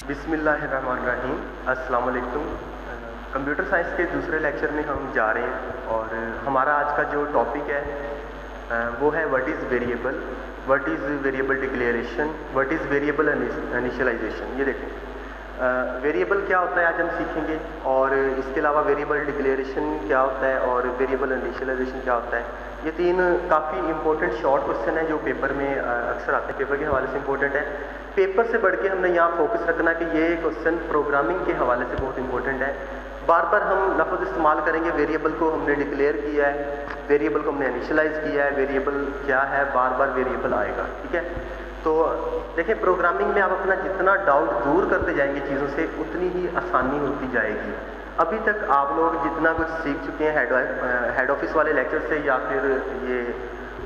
बिस्मिल्लाहिर्रहमानिर्रहीम। अस्सलाम वालेकुम। कंप्यूटर साइंस के दूसरे लेक्चर में हम जा रहे हैं और हमारा आज का जो टॉपिक है वो है what is variable, what is variable declaration, what is variable initialization. ये देखें वेरिएबल क्या होता है आज हम सीखेंगे, और इसके अलावा वेरिएबल डिक्लेरेशन क्या होता है और वेरिएबल इनिशियलाइजेशन क्या होता है। ये तीन काफ़ी इंपॉर्टेंट शॉर्ट क्वेश्चन हैं जो पेपर में अक्सर आते हैं, पेपर के हवाले से इंपॉर्टेंट है। पेपर से बढ़ के हमने यहाँ फोकस रखना है कि ये क्वेश्चन प्रोग्रामिंग के हवाले से बहुत इंपॉर्टेंट है। बार बार हम लफ्ज़ इस्तेमाल करेंगे, वेरिएबल को हमने डिक्लेयर किया है, वेरिएबल को हमने इनिशियलाइज किया है, वेरिएबल क्या है, बार बार वेरिएबल आएगा, ठीक है। तो देखिए प्रोग्रामिंग में आप अपना जितना डाउट दूर करते जाएंगे चीज़ों से उतनी ही आसानी होती जाएगी। अभी तक आप लोग जितना कुछ सीख चुके हैं हेड ऑफिस वाले लेक्चर से या फिर ये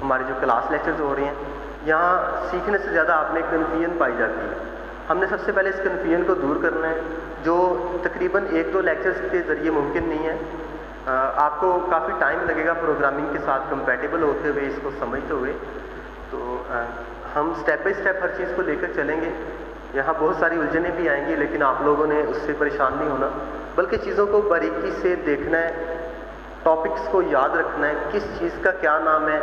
हमारे जो क्लास लेक्चर्स हो रहे हैं, यहाँ सीखने से ज़्यादा आप में कन्फ्यूजन पाई जाती है। हमने सबसे पहले इस कन्फ्यूजन को दूर करना है, जो तकरीबन 1-2 लेक्चर्स के ज़रिए मुमकिन नहीं है। आपको काफ़ी टाइम लगेगा प्रोग्रामिंग के साथ कंपैटिबल होते हुए, इसको समझते हुए। तो हम स्टेप बाय स्टेप हर चीज़ को लेकर चलेंगे। यहाँ बहुत सारी उलझनें भी आएंगी, लेकिन आप लोगों ने उससे परेशान नहीं होना, बल्कि चीज़ों को बारीकी से देखना है, टॉपिक्स को याद रखना है, किस चीज़ का क्या नाम है,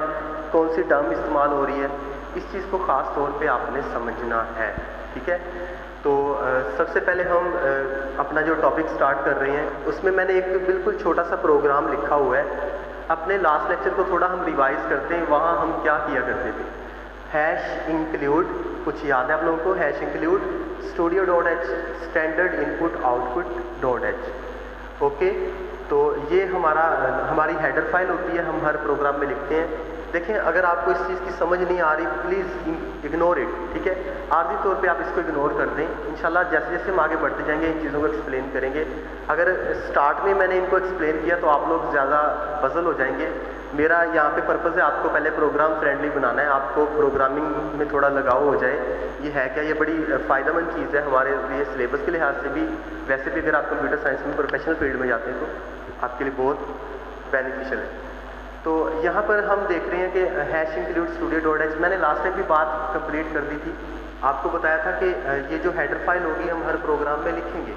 कौन सी टर्म इस्तेमाल हो रही है, इस चीज़ को ख़ास तौर पे आपने समझना है, ठीक है। तो सबसे पहले हम अपना जो टॉपिक स्टार्ट कर रहे हैं उसमें मैंने एक बिल्कुल छोटा सा प्रोग्राम लिखा हुआ है। अपने लास्ट लेक्चर को थोड़ा हम रिवाइज करते हैं, वहाँ हम क्या किया करते थे। हैश इंक्लूड, कुछ याद है आप लोगों को? Hash include studio.h standard input output dot H, okay. तो ये हमारी हेडर फाइल होती है, हम हर प्रोग्राम में लिखते हैं। देखें, अगर आपको इस चीज़ की समझ नहीं आ रही प्लीज़ इग्नोर इट, ठीक है। आर्जी तौर पे आप इसको इग्नोर कर दें। इंशाल्लाह जैसे जैसे हम आगे बढ़ते जाएंगे इन चीज़ों को एक्सप्लेन करेंगे। अगर स्टार्ट में मैंने इनको एक्सप्लेन किया तो आप लोग ज़्यादा पजल हो जाएंगे। मेरा यहाँ पे पर्पज़ है आपको पहले प्रोग्राम फ्रेंडली बनाना है, आपको प्रोग्रामिंग में थोड़ा लगाव हो जाए। ये है क्या, ये बड़ी फ़ायदेमंद चीज़ है हमारे लिए सिलेबस के लिहाज से भी। वैसे भी अगर आप कंप्यूटर साइंस में प्रोफेशनल फील्ड में जाते हैं तो आपके लिए बहुत बेनिफिशियल है। तो यहाँ पर हम देख रहे हैं कि हैश इंक्लूड studio.h, मैंने लास्ट टाइम भी बात कंप्लीट कर दी थी। आपको बताया था कि ये जो हेडर फाइल होगी हम हर प्रोग्राम में लिखेंगे।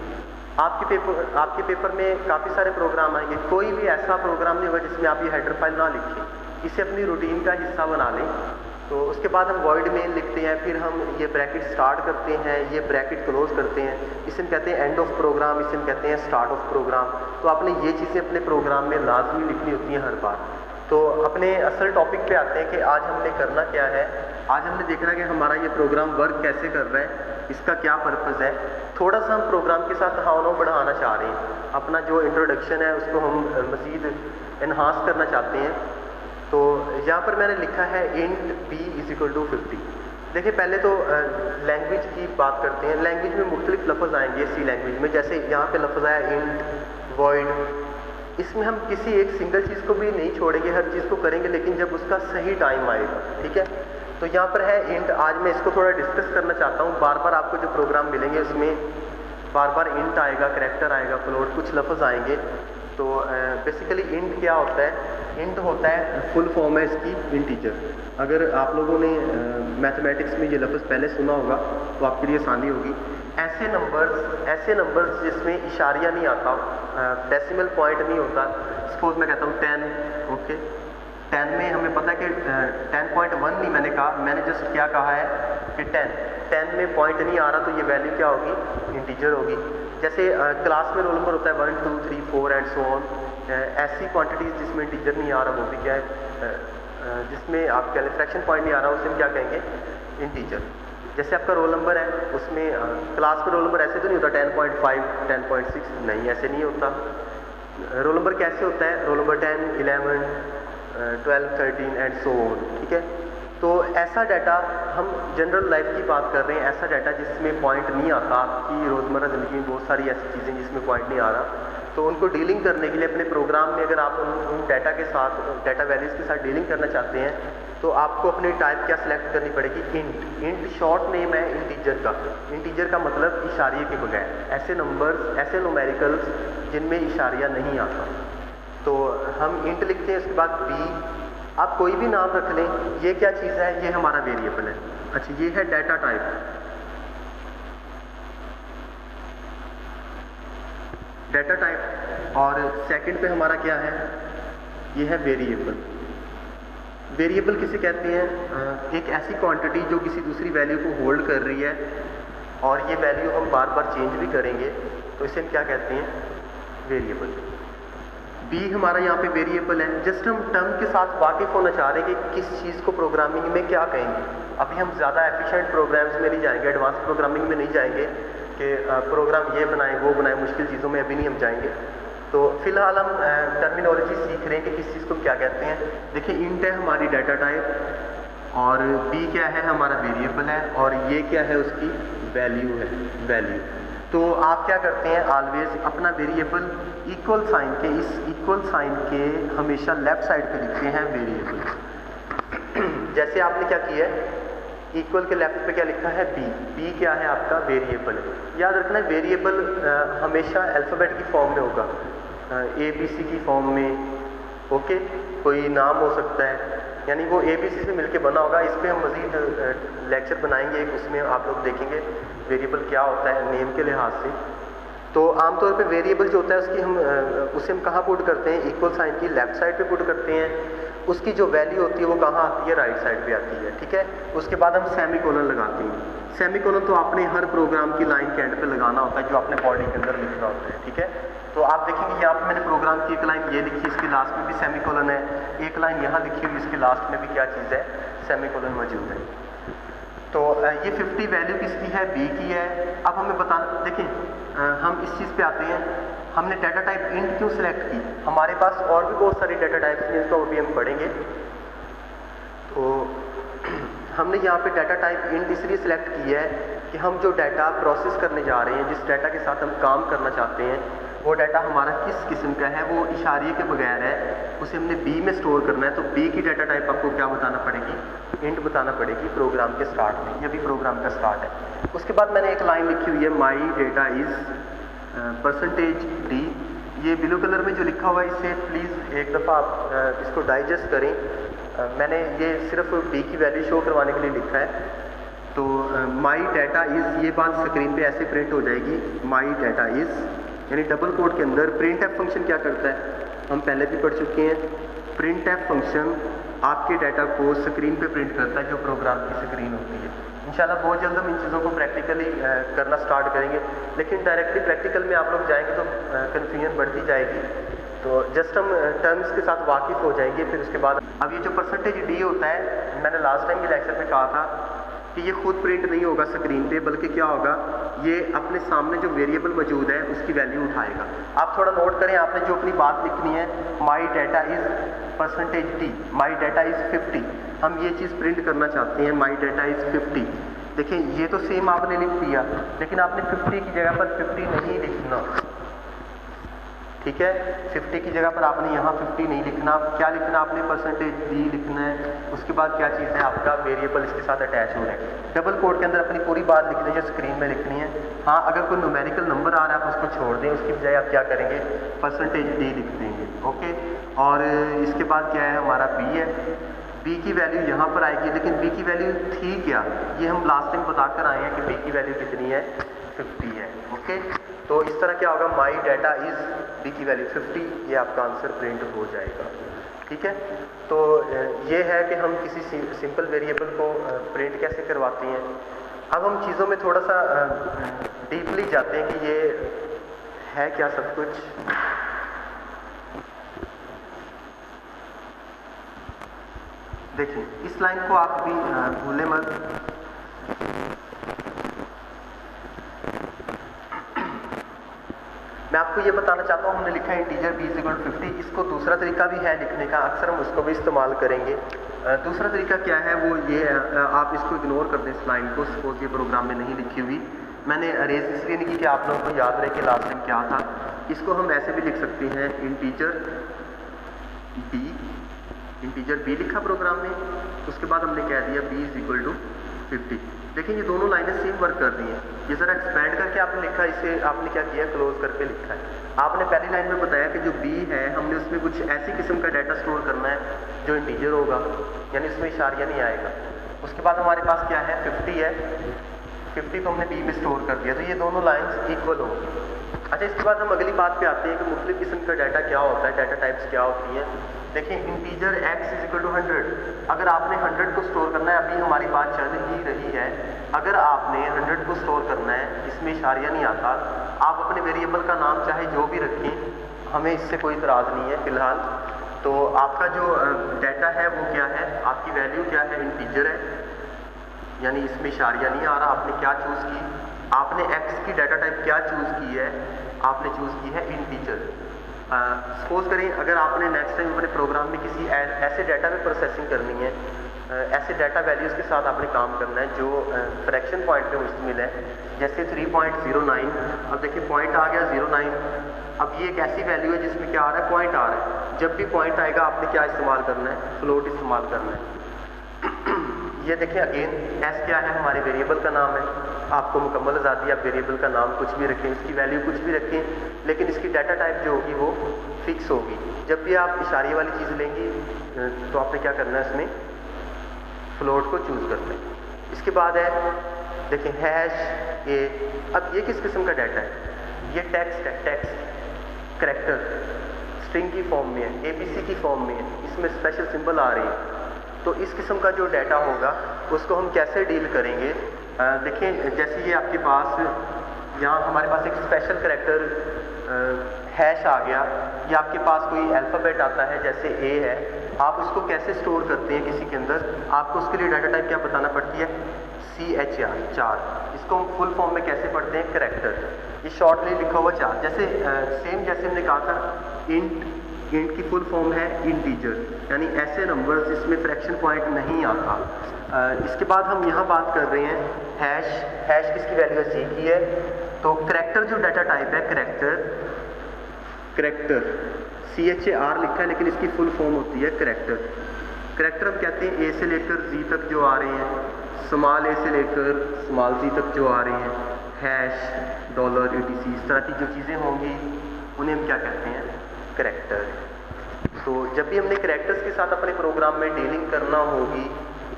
आपके पेपर में काफ़ी सारे प्रोग्राम आएंगे, कोई भी ऐसा प्रोग्राम नहीं होगा जिसमें आप ये हेडर फाइल ना लिखें। इसे अपनी रूटीन का हिस्सा बना लें। तो उसके बाद हम वॉइड मेन लिखते हैं, फिर हम ये ब्रैकेट स्टार्ट करते हैं, ये ब्रैकेट क्लोज करते हैं। इसे हम कहते हैं एंड ऑफ प्रोग्राम, इसे हम कहते हैं स्टार्ट ऑफ प्रोग्राम। तो आपने ये चीज़ें अपने प्रोग्राम में लाजमी लिखनी होती हैं हर बार। तो अपने असल टॉपिक पे आते हैं कि आज हमने करना क्या है। आज हमने देखना कि हमारा ये प्रोग्राम वर्क कैसे कर रहा है, इसका क्या पर्पज़ है। थोड़ा सा हम प्रोग्राम के साथ हाव बढ़ाना चाह रहे हैं, अपना जो इंट्रोडक्शन है उसको हम मज़ीद इन्हांस करना चाहते हैं। तो यहाँ पर मैंने लिखा है इंट b = 50। देखिए पहले तो लैंग्वेज की बात करते हैं। लैंग्वेज में मुख्तलिफ लफ्ज़ आएंगे सी लैंग्वेज में, जैसे यहाँ पे लफ्ज़ आया इंट, वॉइड। इसमें हम किसी एक सिंगल चीज़ को भी नहीं छोड़ेंगे, हर चीज़ को करेंगे, लेकिन जब उसका सही टाइम आएगा, ठीक है। तो यहाँ पर है इंट। आज मैं इसको थोड़ा डिस्कस करना चाहता हूँ। बार बार आपको जो प्रोग्राम मिलेंगे उसमें बार बार इंट आएगा, करैक्टर आएगा, फ्लोट, कुछ लफ्ज़ आएंगे। तो बेसिकली इंट क्या होता है? इंट होता है, फुल फॉर्म है इसकी इंटीजर। अगर आप लोगों ने मैथमेटिक्स में ये लफ्ज़ पहले सुना होगा तो आपके लिए आसानी होगी। ऐसे नंबर्स जिसमें इशारिया नहीं आता, डेसिमल पॉइंट नहीं होता। सपोज मैं कहता हूँ 10, ओके। 10 में हमें पता है कि 10.1 नहीं मैंने कहा, मैंने जस्ट क्या कहा है कि 10 में पॉइंट नहीं आ रहा, तो ये वैल्यू क्या होगी? इंटीजर होगी। जैसे क्लास में रोल नंबर होता है 1 2 3 4 एंड सो ऑन। ऐसी क्वांटिटीज़ जिसमें इंटीजर नहीं आ रहा वो भी क्या है, जिसमें आप क्या फ्रैक्शन पॉइंट नहीं आ रहा, उसे हम क्या कहेंगे? इंटीजर। जैसे आपका रोल नंबर है, उसमें क्लास में रोल नंबर ऐसे तो नहीं होता 10.5 10.6, नहीं, ऐसे नहीं होता। रोल नंबर कैसे होता है? Roll number 10 11 12 13 and so on, ठीक है। तो ऐसा डाटा, हम जनरल लाइफ की बात कर रहे हैं, ऐसा डाटा जिसमें पॉइंट नहीं आता। आपकी रोज़मर्रा ज़िंदगी में बहुत सारी ऐसी चीज़ें जिसमें पॉइंट नहीं आ रहा, तो उनको डीलिंग करने के लिए अपने प्रोग्राम में अगर आप उन डाटा के साथ, डाटा वैल्यूज़ के साथ डीलिंग करना चाहते हैं तो आपको अपनी टाइप क्या सिलेक्ट करनी पड़ेगी? इंट। इंट शॉर्ट नेम है इंटीजर का। इंटीजर का मतलब इशारिये के बगैर, ऐसे नंबर्स, ऐसे न्यूमेरिकल्स जिनमें इशारिया नहीं आता। तो हम इंट लिखते हैं, उसके बाद बी। आप कोई भी नाम रख लें, ये क्या चीज़ है? ये हमारा वेरिएबल है। अच्छा, ये है डाटा टाइप। डाटा टाइप, और सेकंड पे हमारा क्या है, ये है वेरिएबल। वेरिएबल किसे कहते हैं, एक ऐसी क्वांटिटी जो किसी दूसरी वैल्यू को होल्ड कर रही है और ये वैल्यू हम बार बार चेंज भी करेंगे, तो इसे हम क्या कहते हैं, वेरिएबल। बी हमारा यहाँ पे वेरिएबल है। जस्ट हम टर्म के साथ वाकिफ होना चाह रहे हैं कि किस चीज़ को प्रोग्रामिंग में क्या कहेंगे। अभी हम ज़्यादा एफिशिएंट प्रोग्राम्स में नहीं जाएंगे, एडवांस प्रोग्रामिंग में नहीं जाएंगे कि प्रोग्राम ये बनाएं वो बनाएं, मुश्किल चीज़ों में अभी नहीं हम जाएंगे। तो फिलहाल हम टर्मिनोलॉजी सीख रहे हैं कि किस चीज़ को क्या कहते हैं। देखिए, इंट है हमारी डाटा टाइप, और बी क्या है, हमारा वेरिएबल है, और ये क्या है, उसकी वैल्यू है, वैल्यू। तो आप क्या करते हैं, ऑलवेज अपना वेरिएबल इक्वल साइन के, इस इक्वल साइन के हमेशा लेफ्ट साइड पे लिखते हैं वेरिएबल। जैसे आपने क्या किया है, इक्वल के लेफ्ट पे क्या लिखा है, बी। बी क्या है, आपका वेरिएबल है। याद रखना है, वेरिएबल हमेशा अल्फ़ाबेट की फॉर्म में होगा, ABC की फॉर्म में, ओके। कोई नाम हो सकता है, यानी वो ABC से मिलके बना होगा। इस पे हम मज़ीद लेक्चर बनाएंगे, उसमें आप लोग देखेंगे वेरिएबल क्या होता है नेम के लिहाज से। तो आमतौर पे वेरिएबल जो होता है उसे हम कहाँ पुट करते हैं, इक्वल साइन की लेफ्ट साइड पे पुट करते हैं। उसकी जो वैल्यू होती है वो कहाँ आती है, राइट साइड पे आती है, ठीक है। उसके बाद हम सेमीकोलन लगाते हैं। सेमीकोलन तो आपने हर प्रोग्राम की लाइन के एंड पे लगाना होता है, जो आपने बॉडी के अंदर लिखना होता है, ठीक है। तो आप देखेंगे यहाँ पे मैंने प्रोग्राम की एक लाइन ये लिखी, इसके लास्ट में भी सेमीकोलन है, एक लाइन यहाँ लिखी हुई, इसके लास्ट में भी क्या चीज़ है, सेमीकोलन मौजूद है। तो ये 50 वैल्यू किसकी है, बी की है। अब हमें बताना, देखें हम इस चीज़ पे आते हैं, हमने डाटा टाइप इंट क्यों सिलेक्ट की। हमारे पास और भी बहुत सारी डाटा टाइप्स हैं, जिनको अभी हम पढ़ेंगे। तो हमने यहाँ पे डाटा टाइप इंट इसलिए सिलेक्ट की है कि हम जो डाटा प्रोसेस करने जा रहे हैं, जिस डाटा के साथ हम काम करना चाहते हैं, वो डाटा हमारा किस किस्म का है, वो इशारे के बगैर है, उसे हमने बी में स्टोर करना है। तो बी की डाटा टाइप आपको क्या बताना पड़ेगी, इंट बताना पड़ेगी प्रोग्राम के स्टार्ट में। ये भी प्रोग्राम का स्टार्ट है। उसके बाद मैंने एक लाइन लिखी हुई है, माई डेटा इज़ %d। ये ब्लू कलर में जो लिखा हुआ है, इसे प्लीज़ एक दफ़ा आप इसको डाइजेस्ट करें। मैंने ये सिर्फ बी की वैल्यू शो करवाने के लिए लिखा है। तो माई डाटा इज़, ये बात स्क्रीन पे ऐसे प्रिंट हो जाएगी, माई डाटा इज़, यानी डबल कोट के अंदर प्रिंट एफ फंक्शन क्या करता है, हम पहले भी पढ़ चुके हैं। प्रिंट एफ फंक्शन आपके डाटा को स्क्रीन पे प्रिंट करता है, जो प्रोग्राम की स्क्रीन होती है। इंशाल्लाह बहुत जल्द हम इन चीज़ों को प्रैक्टिकली करना स्टार्ट करेंगे, लेकिन डायरेक्टली प्रैक्टिकल में आप लोग जाएंगे तो कन्फ्यूजन बढ़ती जाएगी। तो जस्ट हम टर्म्स के साथ वाकिफ़ हो जाएंगे। फिर उसके बाद अब ये जो %d होता है, मैंने लास्ट टाइम के लेक्चर में कहा था कि ये खुद प्रिंट नहीं होगा स्क्रीन पे, बल्कि क्या होगा, ये अपने सामने जो वेरिएबल मौजूद है उसकी वैल्यू उठाएगा। आप थोड़ा नोट करें, आपने जो अपनी बात लिखनी है, माई data is %d, my data is 50, हम ये चीज़ प्रिंट करना चाहते हैं, माई डाटा इज़ 50। देखें, ये तो सेम आपने लिख दिया, लेकिन आपने 50 की जगह पर 50 नहीं लिखना, ठीक है। 50 की जगह पर आपने यहाँ 50 नहीं लिखना। क्या लिखना, आपने %d लिखना है। उसके बाद क्या चीज़ है, आपका वेरिएबल इसके साथ अटैच हो रहा है। डबल कोड के अंदर अपनी पूरी बात लिखनी है, जो स्क्रीन में लिखनी है। हाँ, अगर कोई न्यूमेरिकल नंबर आ रहा है आप उसको छोड़ दें, उसकी बजाय आप क्या करेंगे, %d लिख देंगे, ओके। और इसके बाद क्या है, हमारा b है। b की वैल्यू यहाँ पर आएगी, लेकिन b की वैल्यू थी क्या, ये हम लास्ट टाइम बता कर आए हैं कि b की वैल्यू कितनी है, 50 है, ओके। तो इस तरह क्या होगा, माई डाटा इज़, b की वैल्यू 50, ये आपका आंसर प्रिंट हो जाएगा, ठीक है। तो ये है कि हम किसी सिंपल वेरिएबल को प्रिंट कैसे करवाते हैं। अब हम चीज़ों में थोड़ा सा डीपली जाते हैं कि ये है क्या सब कुछ। देखिए, इस लाइन को आप भी भूलें मत। मैं आपको ये बताना चाहता हूँ, हमने लिखा है इंटीजर b = 50। इसको दूसरा तरीका भी है लिखने का, अक्सर हम उसको भी इस्तेमाल करेंगे। दूसरा तरीका क्या है, वो ये है, आप इसको इग्नोर कर दें, इस लाइन को। सपोज ये प्रोग्राम में नहीं लिखी हुई, मैंने अरेज इसलिए नहीं की कि आप लोगों को याद रहे कि लास्ट टाइम क्या था। इसको हम ऐसे भी लिख सकते हैं, इंटीजर b लिखा प्रोग्राम में, उसके बाद हमने कह दिया b = 50। देखिए, ये दोनों लाइनें सेम वर्क कर रही हैं। ये ज़रा एक्सपैंड करके आपने लिखा, इसे आपने क्या किया, क्लोज करके लिखा है। आपने पहली लाइन में बताया कि जो b है, हमने उसमें कुछ ऐसी किस्म का डाटा स्टोर करना है जो इंटीजर होगा, यानी उसमें इशारिया नहीं आएगा। उसके बाद हमारे पास क्या है, 50 है, 50 को हमने b में स्टोर कर दिया। तो ये दोनों लाइन्स इक्वल होंगी, अच्छा, इसके बाद हम अगली बात पे आते हैं कि मुख्तलिफ किस्म का डाटा क्या होता है, डाटा टाइप्स क्या होती हैं। देखिए, integer x is equal to 100, अगर आपने 100 को स्टोर करना है, अभी हमारी बात चल ही रही है, अगर आपने 100 को स्टोर करना है, इसमें इशारिया नहीं आता, आप अपने वेरिएबल का नाम चाहे जो भी रखें, हमें इससे कोई इतराज़ नहीं है फ़िलहाल। तो आपका जो डाटा है वो क्या है, आपकी वैल्यू क्या है, इंटीजर है, यानी इसमें इशारिया नहीं आ रहा। आपने क्या चूज़ की, आपने x की डाटा टाइप क्या चूज़ की है, आपने चूज़ की है इंटीजर। सपोज करें अगर आपने नेक्स्ट टाइम अपने प्रोग्राम में किसी ऐसे डाटा में प्रोसेसिंग करनी है, ऐसे डाटा वैल्यूज़ के साथ आपने काम करना है जो फ्रैक्शन पॉइंट पे मुश्तमिल है, जैसे 3.09। अब देखिए पॉइंट आ गया 09। अब ये एक ऐसी वैल्यू है जिसमें क्या आ रहा है, पॉइंट आ रहा है। जब भी पॉइंट आएगा आपने क्या इस्तेमाल करना है, फ्लोट इस्तेमाल करना है। ये देखिए अगेन एस क्या है, हमारे वेरिएबल का नाम है। आपको मुकम्मल आज़ादी, आप वेरिएबल का नाम कुछ भी रखें, इसकी वैल्यू कुछ भी रखें, लेकिन इसकी डाटा टाइप जो होगी वो फिक्स होगी। जब भी आप इशारे वाली चीज़ लेंगी तो आपने क्या करना है, इसमें फ्लोट को चूज़ करना है। इसके बाद है देखिए हैश ए। अब ये किस किस्म का डाटा है, ये टेक्स्ट है, टेक्स्ट करैक्टर स्ट्रिंग की फॉर्म में है, एबीसी की फॉर्म में है, इसमें स्पेशल सिंबल आ रही है। तो इस किस्म का जो डाटा होगा उसको हम कैसे डील करेंगे। देखें, जैसे ये आपके पास यहाँ हमारे पास एक स्पेशल करैक्टर हैश आ गया, या आपके पास कोई अल्फ़ाबेट आता है जैसे ए है, आप उसको कैसे स्टोर करते हैं किसी के अंदर, आपको उसके लिए डाटा टाइप क्या बताना पड़ती है, CHR 4। इसको हम फुल फॉर्म में कैसे पढ़ते हैं, करैक्टर, ये शॉर्टली लिखा हुआ 4। जैसे सेम जैसे हमने कहा था इंट की फुल फॉर्म है इंटीजर, यानी ऐसे नंबर्स जिसमें फ्रैक्शन पॉइंट नहीं आता। इसके बाद हम यहाँ बात कर रहे हैं हैश। हैश किसकी वैल्यू है, C की है। तो करैक्टर जो डाटा टाइप है, करैक्टर CHAR लिखा है, लेकिन इसकी फुल फॉर्म होती है करैक्टर। करैक्टर हम कहते हैं A से लेकर Z तक जो आ रहे हैं, स्मॉल a से लेकर स्मॉल z तक जो आ रहे हैं, हैश, डॉलर, etc, इस तरह की जो चीज़ें होंगी उन्हें हम क्या कहते हैं, करैक्टर। तो जब भी हमने करैक्टर्स के साथ अपने प्रोग्राम में डीलिंग करना होगी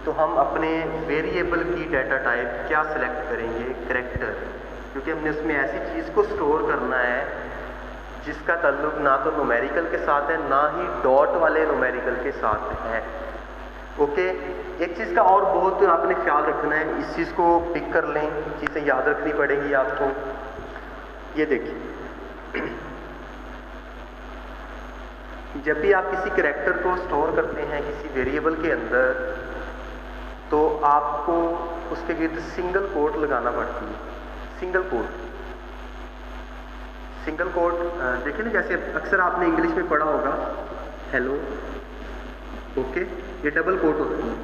तो हम अपने वेरिएबल की डाटा टाइप क्या सिलेक्ट करेंगे, करैक्टर, क्योंकि हमने उसमें ऐसी चीज़ को स्टोर करना है जिसका ताल्लुक ना तो न्यूमेरिकल के साथ है, ना ही डॉट वाले न्यूमेरिकल के साथ है। ओके, एक चीज़ का और बहुत आपने ख्याल रखना है, इस चीज़ को पिक कर लें, चीज़ें याद रखनी पड़ेंगी आपको। ये देखिए, जब भी आप किसी करैक्टर को स्टोर करते हैं किसी वेरिएबल के अंदर, तो आपको उसके गिर्द सिंगल कोट लगाना पड़ती है। सिंगल कोट देखिए ना, जैसे अक्सर आपने इंग्लिश में पढ़ा होगा हेलो, ओके, ये डबल कोट होती है।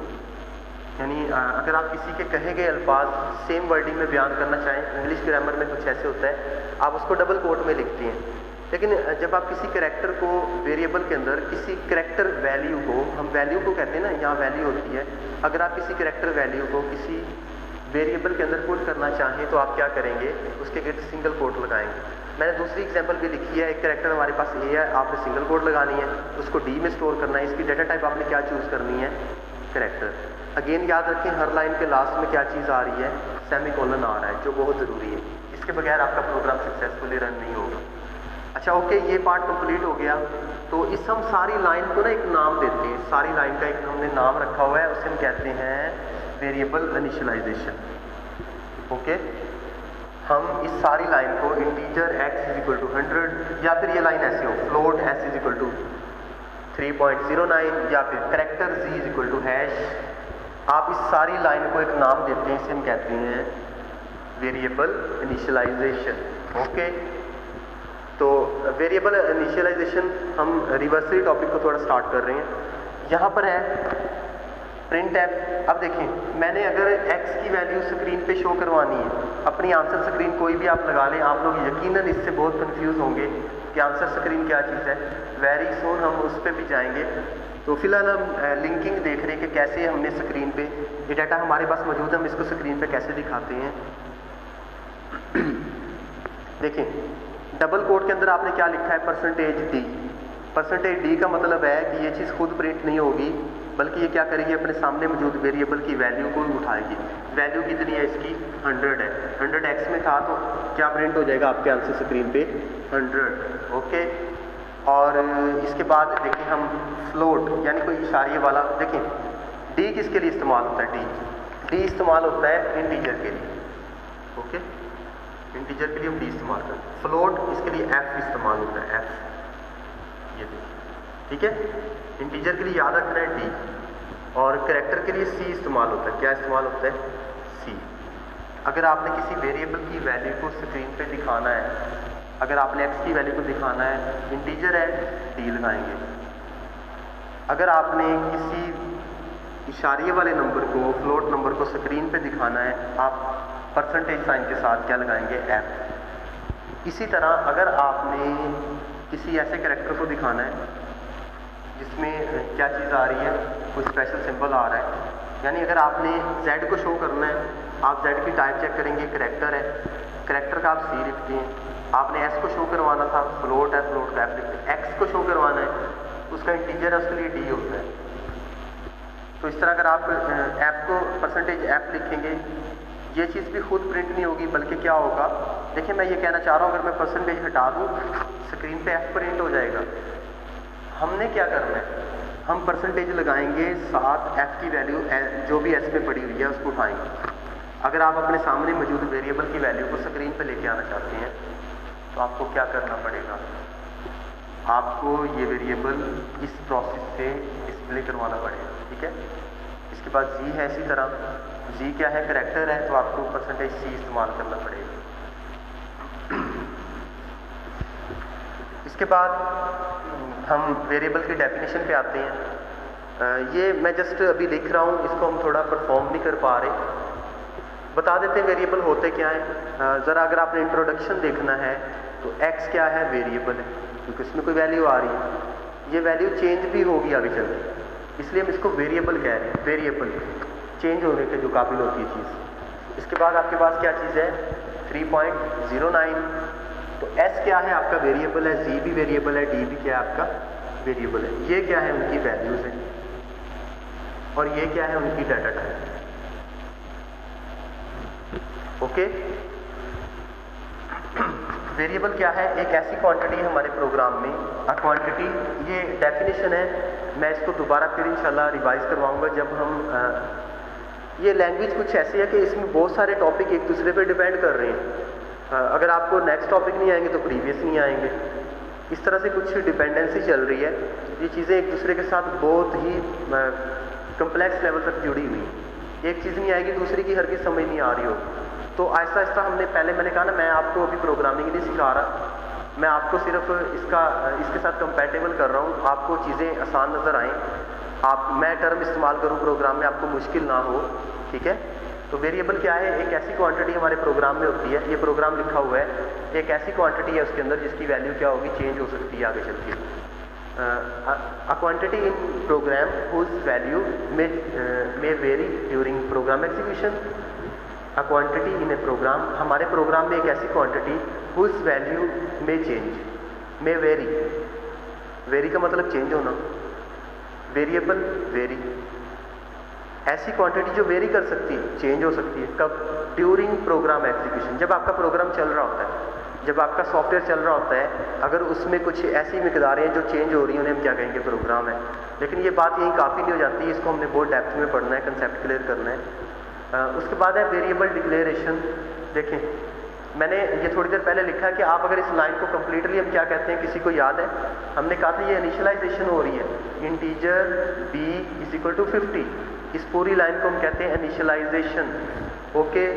यानी अगर आप किसी के कहे गए अल्फाज सेम वर्डिंग में बयान करना चाहें, इंग्लिश ग्रामर में कुछ ऐसे होता है, आप उसको डबल कोट में लिखते हैं। लेकिन जब आप किसी करैक्टर को वेरिएबल के अंदर किसी करैक्टर वैल्यू को, हम वैल्यू को कहते हैं ना, यहाँ वैल्यू होती है, अगर आप किसी करैक्टर वैल्यू को किसी वेरिएबल के अंदर पुट करना चाहें तो आप क्या करेंगे, उसके गिर्द सिंगल कोट लगाएंगे। मैंने दूसरी एग्जांपल भी लिखी है, एक करैक्टर हमारे पास ए है, आपने सिंगल कोट लगानी है, उसको डी में स्टोर करना है, इसकी डाटा टाइप आपने क्या चूज़ करनी है, करैक्टर। अगेन याद रखें, हर लाइन के लास्ट में क्या चीज़ आ रही है, सेमीकोलन आ रहा है, जो बहुत ज़रूरी है, इसके बगैर आपका प्रोग्राम सक्सेसफुली रन नहीं होगा। अच्छा, ओके, ये पार्ट कंप्लीट हो गया। तो इस हम सारी लाइन को ना एक नाम देते हैं, सारी लाइन का एक हमने नाम रखा हुआ है, उसे हम कहते हैं वेरिएबल इनिशियलाइजेशन। ओके, हम इस सारी लाइन को integer x is equal to 100, या फिर ये लाइन ऐसे हो float s is equal to 3.09, या फिर character z is equal to hash, आप इस सारी लाइन को एक नाम देते हैं, इसे हम कहते हैं वेरिएबल इनिशियलाइजेशन। ओके, तो वेरिएबल इनिशियलाइजेशन हम रिवर्सली टॉपिक को थोड़ा स्टार्ट कर रहे हैं। यहाँ पर है प्रिंट एफ। अब देखें, मैंने अगर x की वैल्यू स्क्रीन पे शो करवानी है, अपनी आंसर स्क्रीन कोई भी आप लगा लें, आप लोग यकीनन इससे बहुत कंफ्यूज होंगे कि आंसर स्क्रीन क्या चीज़ है। वेरी सून हम उस पर भी जाएंगे। तो फिलहाल हम लिंकिंग देख रहे हैं कि कैसे हमने स्क्रीन पे ये डाटा हमारे पास मौजूद है, हम इसको स्क्रीन पे कैसे दिखाते हैं। देखें, डबल कोट के अंदर आपने क्या लिखा है, %d। परसेंटेज डी का मतलब है कि ये चीज़ खुद प्रिंट नहीं होगी, बल्कि ये क्या करेगी, अपने सामने मौजूद वेरिएबल की वैल्यू को उठाएगी। वैल्यू कितनी है इसकी, 100 है। 100x में था तो क्या प्रिंट हो जाएगा आपके आंसर स्क्रीन पे, 100। ओके, और इसके बाद देखें हम फ्लोट यानी कोई इशारे वाला, देखें डी किसके लिए इस्तेमाल होता है, डी इस्तेमाल होता है इंटीजर के लिए। ओके, इंटीजर के लिए हम डी इस्तेमाल करते हैं। फ्लोट इसके लिए एफ इस्तेमाल होता है, एफ, ये देखिए, ठीक है। इंटीजर के लिए याद रखना है डी, और कैरेक्टर के लिए सी इस्तेमाल होता है। क्या इस्तेमाल होता है, सी। अगर आपने किसी वेरिएबल की वैल्यू को स्क्रीन पे दिखाना है, अगर आपने एक्स की वैल्यू को दिखाना है, इंटीजर है, डी लगाएंगे। अगर आपने किसी इशारे वाले नंबर को, फ्लोट नंबर को स्क्रीन पे दिखाना है, आप परसेंटेज साइन के साथ क्या लगाएंगे, एफ। इसी तरह अगर आपने किसी ऐसे कैरेक्टर को दिखाना है जिसमें क्या चीज़ आ रही है, कोई स्पेशल सिंबल आ रहा है, यानी अगर आपने z को शो करना है, आप z की टाइप चेक करेंगे, कैरेक्टर है, कैरेक्टर का आप सी लिखते हैं। आपने s को शो करवाना था, फ्लोट है, फ्लोट का f लिखते हैं। x को शो करवाना है, उसका इंटीजर है, उसके लिए d होता है। तो इस तरह अगर आप f को परसेंटेज f लिखेंगे, ये चीज़ भी खुद प्रिंट नहीं होगी, बल्कि क्या होगा, देखिए मैं ये कहना चाह रहा हूँ, अगर मैं परसेंटेज हटा दूँ स्क्रीन पे f प्रिंट हो जाएगा। हमने क्या करना है, हम परसेंटेज लगाएंगे, साथ f की वैल्यू जो भी s में पड़ी हुई है उसको उठाएंगे। अगर आप अपने सामने मौजूद वेरिएबल की वैल्यू को स्क्रीन पे लेके आना चाहते हैं तो आपको क्या करना पड़ेगा, आपको ये वेरिएबल इस प्रोसेस से डिस्प्ले करवाना पड़ेगा, ठीक है। इसके बाद जी है, इसी तरह जी क्या है, कैरेक्टर है, तो आपको परसेंटेज सी इस्तेमाल करना पड़ेगा। इसके बाद हम वेरिएबल की डेफिनेशन पे आते हैं। ये मैं जस्ट अभी लिख रहा हूँ, इसको हम थोड़ा परफॉर्म नहीं कर पा रहे, बता देते हैं वेरिएबल होते क्या है। ज़रा अगर आपने इंट्रोडक्शन देखना है तो x क्या है, वेरिएबल है, क्योंकि इसमें कोई वैल्यू आ रही है, ये वैल्यू चेंज भी होगी आगे चल के, इसलिए हम इसको वेरिएबल कह रहे हैं। वेरिएबल चेंज होने के जो काबिल होती है चीज़। इसके बाद आपके पास क्या चीज़ है, 3.09। तो s क्या है, आपका वेरिएबल है, z भी वेरिएबल है, d भी क्या है, आपका वेरिएबल है। ये क्या है, उनकी वैल्यूज है, और ये क्या है, उनकी डाटा टाइप। ओके, वेरिएबल क्या है, एक ऐसी क्वांटिटी हमारे प्रोग्राम में, क्वांटिटी, ये डेफिनेशन है। मैं इसको दोबारा फिर इंशाल्लाह रिवाइज करवाऊंगा जब हम, ये लैंग्वेज कुछ ऐसी है कि इसमें बहुत सारे टॉपिक एक दूसरे पे डिपेंड कर रहे हैं। अगर आपको नेक्स्ट टॉपिक नहीं आएंगे तो प्रीवियस नहीं आएंगे, इस तरह से कुछ डिपेंडेंसी चल रही है। ये चीज़ें एक दूसरे के साथ बहुत ही कम्प्लेक्स लेवल तक जुड़ी हुई, एक चीज़ नहीं आएगी दूसरी की हर की समझ नहीं आ रही हो। तो आहिस्ता आहिस्ता हमने, पहले मैंने कहा ना, मैं आपको अभी प्रोग्रामिंग नहीं सिखा रहा, मैं आपको सिर्फ इसके साथ कंपैटिबल कर रहा हूँ, आपको चीज़ें आसान नज़र आएँ, मैं टर्म इस्तेमाल करूँ प्रोग्राम में, आपको मुश्किल ना हो, ठीक है। तो वेरिएबल क्या है, एक ऐसी क्वांटिटी हमारे प्रोग्राम में होती है, ये प्रोग्राम लिखा हुआ है, एक ऐसी क्वांटिटी है उसके अंदर जिसकी वैल्यू क्या होगी, चेंज हो सकती है आगे चल के। A quantity in program whose value may vary during program execution. A quantity in a program, हमारे प्रोग्राम में एक ऐसी quantity whose value may change, may vary, vary का मतलब चेंज होना, वेरिएबल वेरी, ऐसी क्वांटिटी जो वेरी कर सकती है, चेंज हो सकती है, कब, ड्यूरिंग प्रोग्राम एग्जीक्यूशन, जब आपका प्रोग्राम चल रहा होता है, जब आपका सॉफ्टवेयर चल रहा होता है, अगर उसमें कुछ ऐसी मिकदारें हैं जो चेंज हो रही हैं, उन्हें हम क्या कहेंगे, प्रोग्राम है। लेकिन ये बात यहीं काफ़ी नहीं हो जाती, इसको हमने बहुत डेप्थ में पढ़ना है, कंसेप्ट क्लियर करना है। उसके बाद है वेरिएबल डिक्लेरेशन। देखें, मैंने ये थोड़ी देर पहले लिखा है कि आप अगर इस लाइन को कम्प्लीटली, हम क्या कहते हैं, किसी को याद है, हमने कहा था ये इनिशियलाइजेशन हो रही है, इंटीजर b = 50, इस पूरी लाइन को हम कहते हैं इनिशियलाइजेशन। ओके,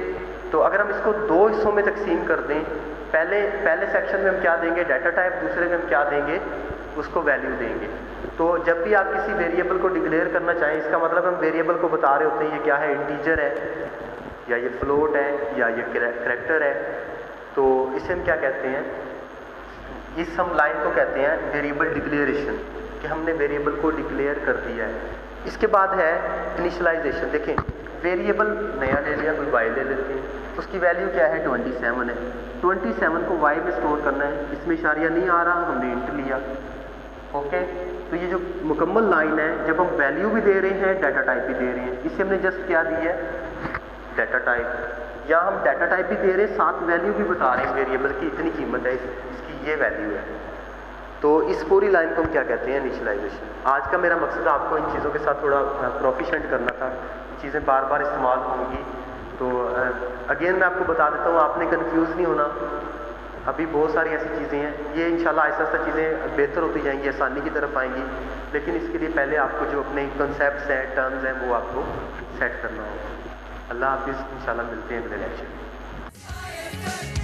तो अगर हम इसको दो हिस्सों में तकसीम कर दें, पहले सेक्शन में हम क्या देंगे, डाटा टाइप, दूसरे में हम क्या देंगे, उसको वैल्यू देंगे। तो जब भी आप किसी वेरिएबल को डिक्लेयर करना चाहें, इसका मतलब हम वेरिएबल को बता रहे होते हैं ये क्या है, इंटीजर है, या ये फ्लोट है, या ये कैरेक्टर है। तो इसे हम क्या कहते हैं, इस हम लाइन को कहते हैं वेरिएबल डिक्लेरेशन, कि हमने वेरिएबल को डिक्लेयर कर दिया है। इसके बाद है इनिशियलाइजेशन। देखें, वेरिएबल नया ले लिया, कोई y ले लेते हैं, उसकी वैल्यू क्या है, 27 है, 27 को y में स्टोर करना है, इसमें इशारिया नहीं आ रहा, हमने इंट लिया, ओके, तो ये जो मुकम्मल लाइन है, जब हम वैल्यू भी दे रहे हैं, डाटा टाइप भी दे रहे हैं, इसे हमने जस्ट क्या दी है, डाटा टाइप, या हम डाटा टाइप भी दे रहे हैं, साथ वैल्यू भी बता रहे हैं वेरिएबल की इतनी कीमत है, इसकी ये वैल्यू है। तो इस पूरी लाइन को हम क्या कहते हैं, इनिशियलाइजेशन। आज का मेरा मकसद आपको इन चीज़ों के साथ थोड़ा प्रोफिशेंट करना था, चीज़ें बार बार इस्तेमाल होंगी। तो अगेन मैं आपको बता देता हूँ, आपने कन्फ्यूज़ नहीं होना, अभी बहुत सारी ऐसी चीज़ें हैं, ये इंशाल्लाह आहिस्ता आहिस्ता चीज़ें बेहतर होती जाएंगी, आसानी की तरफ आएंगी, लेकिन इसके लिए पहले आपको जो अपने कॉन्सेप्ट्स हैं, टर्म्स हैं, वो आपको सेट करना होगा। अल्लाह हाफिज़, इंशाल्लाह मिलते हैं अगले लेक्चर में।